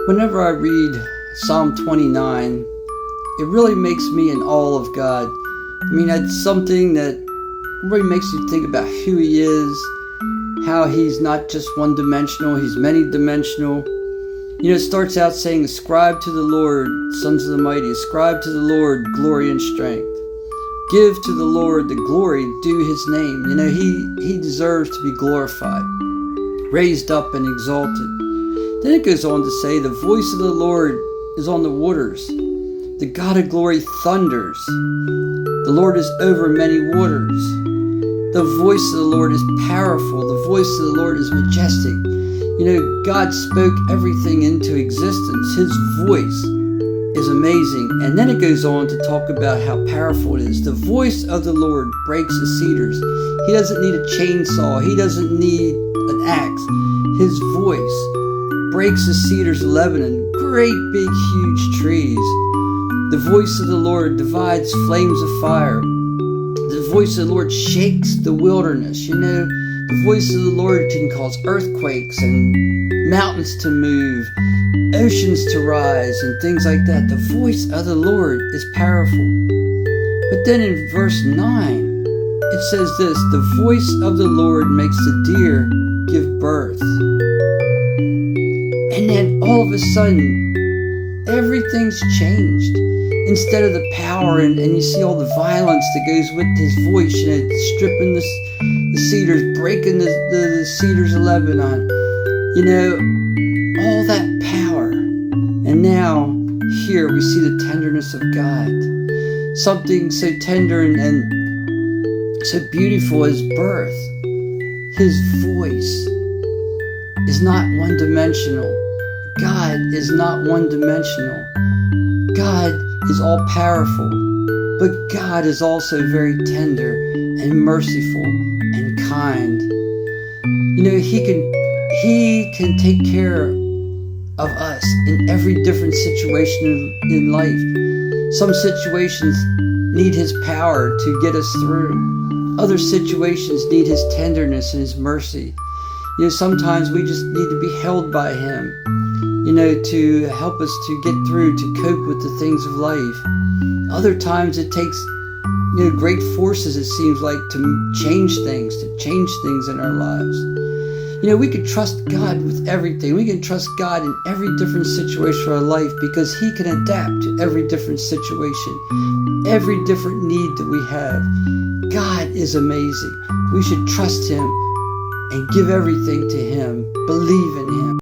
Whenever I read Psalm 29, it really makes me in awe of God. I mean, it's something that really makes you think about who He is, how He's not just one-dimensional, He's many-dimensional. You know, it starts out saying, ascribe to the Lord, sons of the mighty, ascribe to the Lord glory and strength. Give to the Lord the glory due His name. You know, He deserves to be glorified, raised up and exalted. Then it goes on to say, the voice of the Lord is on the waters. The God of glory thunders. The Lord is over many waters. The voice of the Lord is powerful. The voice of the Lord is majestic. You know, God spoke everything into existence. His voice is amazing. And then it goes on to talk about how powerful it is. The voice of the Lord breaks the cedars. He doesn't need a chainsaw. He doesn't need an axe. His voice breaks the cedars of Lebanon, great big huge trees. The voice of the Lord divides flames of fire. The voice of the Lord shakes the wilderness. You know, the voice of the Lord can cause earthquakes and mountains to move, oceans to rise, and things like that. The voice of the Lord is powerful. But then in verse 9, it says this, the voice of the Lord makes the deer give birth. And then all of a sudden, everything's changed. Instead of the power, and you see all the violence that goes with His voice, you know, stripping the cedars, breaking the cedars of Lebanon, you know, all that power. And now, here we see the tenderness of God. Something so tender and so beautiful as birth. His voice is not one-dimensional. God is not one-dimensional. God is all-powerful, but God is also very tender and merciful and kind. You know, He can take care of us in every different situation in life. Some situations need His power to get us through. Other situations need His tenderness and His mercy. You know, sometimes we just need to be held by Him, you know, to help us to get through, to cope with the things of life. Other times it takes, you know, great forces, it seems like, to change things in our lives. You know, we can trust God with everything. We can trust God in every different situation of our life because He can adapt to every different situation, every different need that we have. God is amazing. We should trust Him and give everything to Him. Believe in Him.